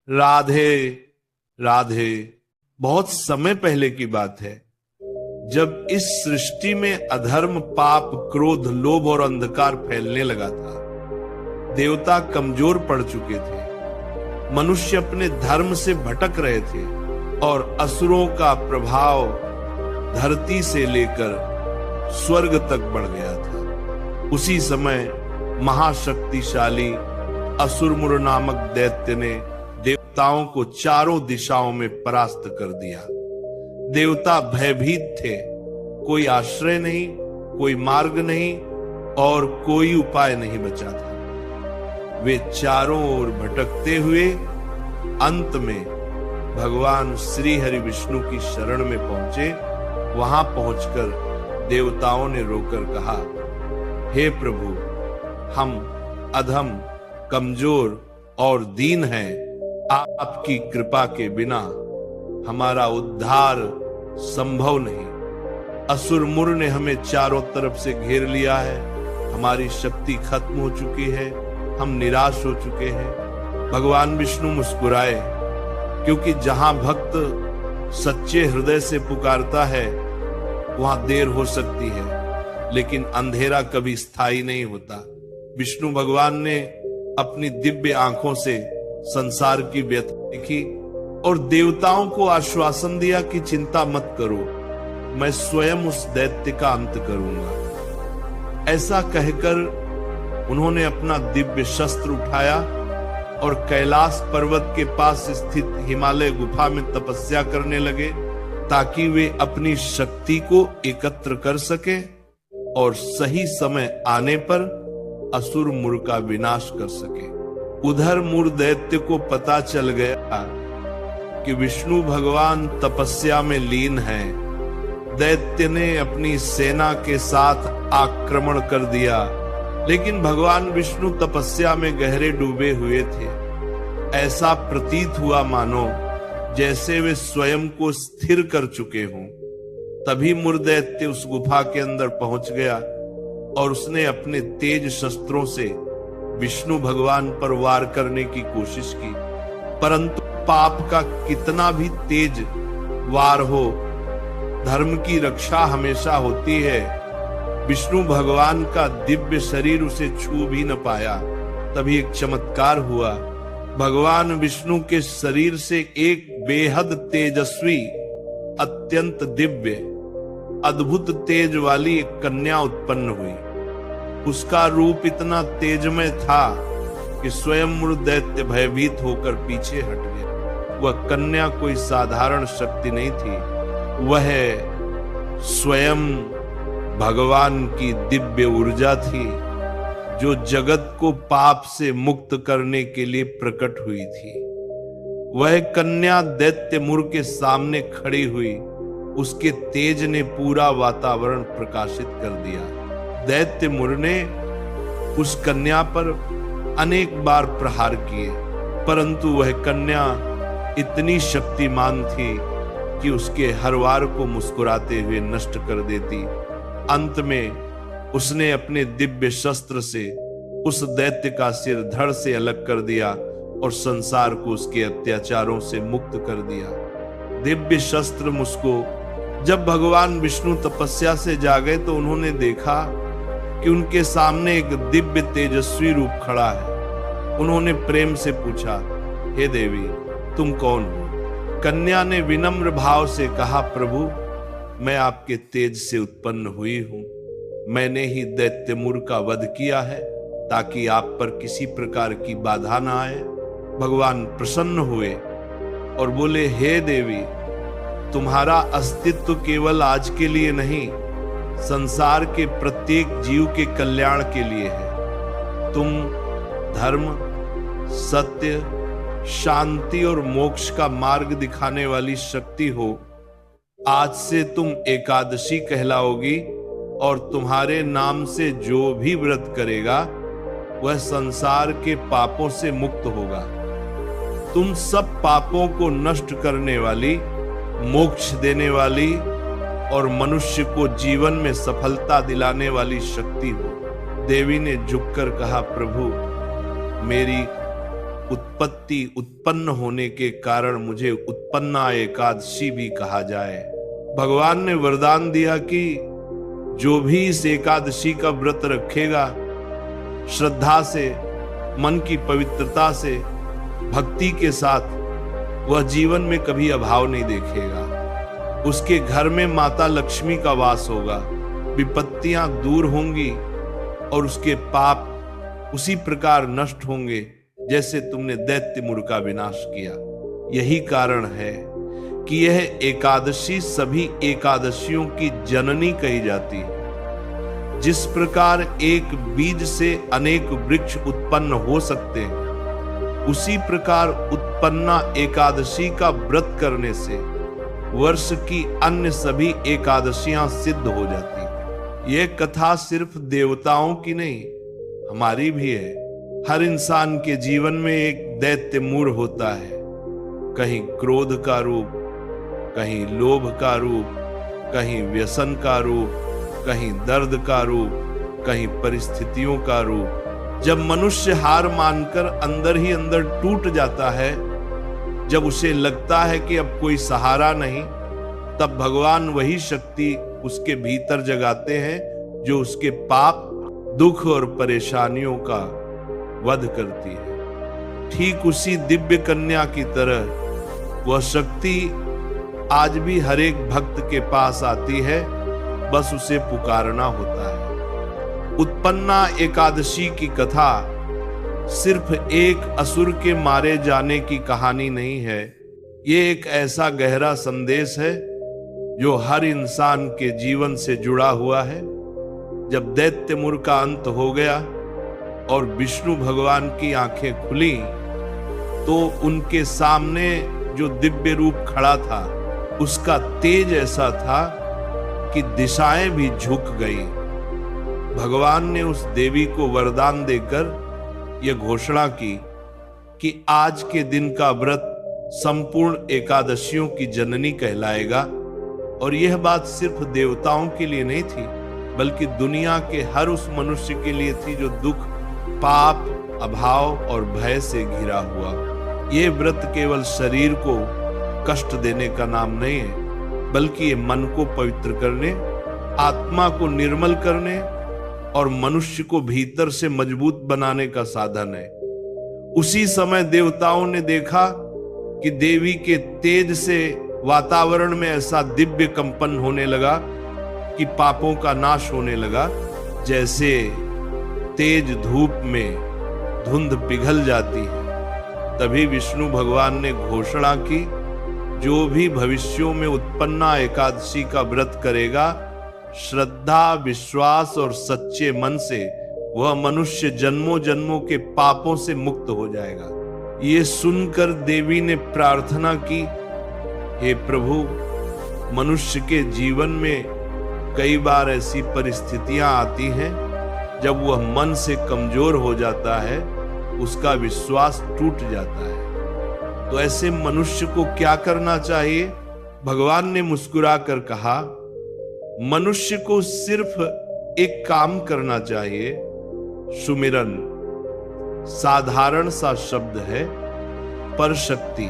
राधे राधे। बहुत समय पहले की बात है, जब इस सृष्टि में अधर्म, पाप, क्रोध, लोभ और अंधकार फैलने लगा था। देवता कमजोर पड़ चुके थे, मनुष्य अपने धर्म से भटक रहे थे और असुरों का प्रभाव धरती से लेकर स्वर्ग तक बढ़ गया था। उसी समय महाशक्तिशाली असुरमुर नामक दैत्य ने देवताओं को चारों दिशाओं में परास्त कर दिया। देवता भयभीत थे, कोई आश्रय नहीं, कोई मार्ग नहीं और कोई उपाय नहीं बचा था। वे चारों ओर भटकते हुए अंत में भगवान श्री हरि विष्णु की शरण में पहुंचे। वहां पहुंचकर देवताओं ने रोकर कहा, हे प्रभु, हम अधम, कमजोर और दीन हैं। आपकी कृपा के बिना हमारा उद्धार संभव नहीं। असुरमुर ने हमें चारों तरफ से घेर लिया है, हमारी शक्ति खत्म हो चुकी है, हम निराश हो चुके हैं। भगवान विष्णु मुस्कुराए, क्योंकि जहां भक्त सच्चे हृदय से पुकारता है वहां देर हो सकती है, लेकिन अंधेरा कभी स्थायी नहीं होता। विष्णु भगवान ने अपनी दिव्य आंखों से संसार की व्यथा देखी और देवताओं को आश्वासन दिया कि चिंता मत करो, मैं स्वयं उस दैत्य का अंत करूंगा। ऐसा कहकर उन्होंने अपना दिव्य शस्त्र उठाया और कैलाश पर्वत के पास स्थित हिमालय गुफा में तपस्या करने लगे, ताकि वे अपनी शक्ति को एकत्र कर सके और सही समय आने पर असुर मुर का विनाश कर सके। उधर मुर दैत्य को पता चल गया कि विष्णु भगवान तपस्या में लीन हैं। दैत्य ने अपनी सेना के साथ आक्रमण कर दिया, लेकिन भगवान विष्णु तपस्या में गहरे डूबे हुए थे। ऐसा प्रतीत हुआ मानो जैसे वे स्वयं को स्थिर कर चुके हों। तभी मुर दैत्य उस गुफा के अंदर पहुंच गया और उसने अपने तेज शस्त्रों से विष्णु भगवान पर वार करने की कोशिश की, परंतु पाप का कितना भी तेज वार हो, धर्म की रक्षा हमेशा होती है। विष्णु भगवान का दिव्य शरीर उसे छू भी न पाया। तभी एक चमत्कार हुआ। भगवान विष्णु के शरीर से एक बेहद तेजस्वी, अत्यंत दिव्य, अद्भुत तेज वाली एक कन्या उत्पन्न हुई। उसका रूप इतना तेजमय था कि स्वयं मुर दैत्य भयभीत होकर पीछे हट गया। वह कन्या कोई साधारण शक्ति नहीं थी, वह स्वयं भगवान की दिव्य ऊर्जा थी, जो जगत को पाप से मुक्त करने के लिए प्रकट हुई थी। वह कन्या दैत्य मुर के सामने खड़ी हुई, उसके तेज ने पूरा वातावरण प्रकाशित कर दिया। दैत्य मुर ने उस कन्या पर अनेक बार प्रहार किए, परंतु वह कन्या इतनी शक्तिमान थी कि उसके हर वार को मुस्कुराते हुए नष्ट कर देती। अंत में उसने अपने दिव्य शस्त्र से उस दैत्य का सिर धड़ से अलग कर दिया और संसार को उसके अत्याचारों से मुक्त कर दिया। दिव्य शस्त्र मुझको जब भगवान विष्णु तपस्या से जागे तो उन्होंने देखा कि उनके सामने एक दिव्य तेजस्वी रूप खड़ा है। उन्होंने प्रेम से पूछा, हे देवी, तुम कौन हो? कन्या ने विनम्र भाव से कहा, प्रभु, मैं आपके तेज से उत्पन्न हुई हूं। मैंने ही दैत्य मुर का वध किया है ताकि आप पर किसी प्रकार की बाधा ना आए। भगवान प्रसन्न हुए और बोले, हे देवी, तुम्हारा अस्तित्व केवल आज के लिए नहीं, संसार के प्रत्येक जीव के कल्याण के लिए है। तुम धर्म, सत्य, शांति और मोक्ष का मार्ग दिखाने वाली शक्ति हो। आज से तुम एकादशी कहलाओगी और तुम्हारे नाम से जो भी व्रत करेगा वह संसार के पापों से मुक्त होगा। तुम सब पापों को नष्ट करने वाली, मोक्ष देने वाली और मनुष्य को जीवन में सफलता दिलाने वाली शक्ति हो। देवी ने झुककर कहा, प्रभु, मेरी उत्पत्ति उत्पन्न होने के कारण मुझे उत्पन्ना एकादशी भी कहा जाए। भगवान ने वरदान दिया कि जो भी इस एकादशी का व्रत रखेगा, श्रद्धा से, मन की पवित्रता से, भक्ति के साथ, वह जीवन में कभी अभाव नहीं देखेगा। उसके घर में माता लक्ष्मी का वास होगा, विपत्तियां दूर होंगी और उसके पाप उसी प्रकार नष्ट होंगे जैसे तुमने दैत्य मुर का विनाश किया। यही कारण है कि यह एकादशी सभी एकादशियों की जननी कही जाती है। जिस प्रकार एक बीज से अनेक वृक्ष उत्पन्न हो सकते हैं, उसी प्रकार उत्पन्ना एकादशी का व्रत करने से वर्ष की अन्य सभी एकादशियां सिद्ध हो जाती हैं। यह कथा सिर्फ देवताओं की नहीं, हमारी भी है। हर इंसान के जीवन में एक दैत्य मूर होता है, कहीं क्रोध का रूप, कहीं लोभ का रूप, कहीं व्यसन का रूप, कहीं दर्द का रूप, कहीं परिस्थितियों का रूप। जब मनुष्य हार मानकर अंदर ही अंदर टूट जाता है, जब उसे लगता है कि अब कोई सहारा नहीं, तब भगवान वही शक्ति उसके भीतर जगाते हैं जो उसके पाप, दुख और परेशानियों का वध करती है। ठीक उसी दिव्य कन्या की तरह वह शक्ति आज भी हर एक भक्त के पास आती है, बस उसे पुकारना होता है। उत्पन्ना एकादशी की कथा सिर्फ एक असुर के मारे जाने की कहानी नहीं है। ये एक ऐसा गहरा संदेश है जो हर इंसान के जीवन से जुड़ा हुआ है। जब दैत्य मुर का अंत हो गया और विष्णु भगवान की आंखें खुली, तो उनके सामने जो दिव्य रूप खड़ा था, उसका तेज ऐसा था कि दिशाएं भी झुक गई। भगवान ने उस देवी को वरदान देकर यह घोषणा की कि आज के दिन का व्रत संपूर्ण एकादशियों की जननी कहलाएगा। और यह बात सिर्फ देवताओं के लिए नहीं थी, बल्कि दुनिया के हर उस मनुष्य के लिए थी जो दुख, पाप, अभाव और भय से घिरा हुआ। ये व्रत केवल शरीर को कष्ट देने का नाम नहीं है, बल्कि ये मन को पवित्र करने, आत्मा को निर्मल करने और मनुष्य को भीतर से मजबूत बनाने का साधन है। उसी समय देवताओं ने देखा कि देवी के तेज से वातावरण में ऐसा दिव्य कंपन होने लगा कि पापों का नाश होने लगा, जैसे तेज धूप में धुंध पिघल जाती है। तभी विष्णु भगवान ने घोषणा की, जो भी भविष्यों में उत्पन्ना एकादशी का व्रत करेगा, श्रद्धा, विश्वास और सच्चे मन से, वह मनुष्य जन्मों जन्मों के पापों से मुक्त हो जाएगा। ये सुनकर देवी ने प्रार्थना की, हे प्रभु, मनुष्य के जीवन में कई बार ऐसी परिस्थितियां आती हैं जब वह मन से कमजोर हो जाता है, उसका विश्वास टूट जाता है। तो ऐसे मनुष्य को क्या करना चाहिए? भगवान ने मुस्कुराकर कहा, मनुष्य को सिर्फ एक काम करना चाहिए, सुमिरन। साधारण सा शब्द है, पर शक्ति।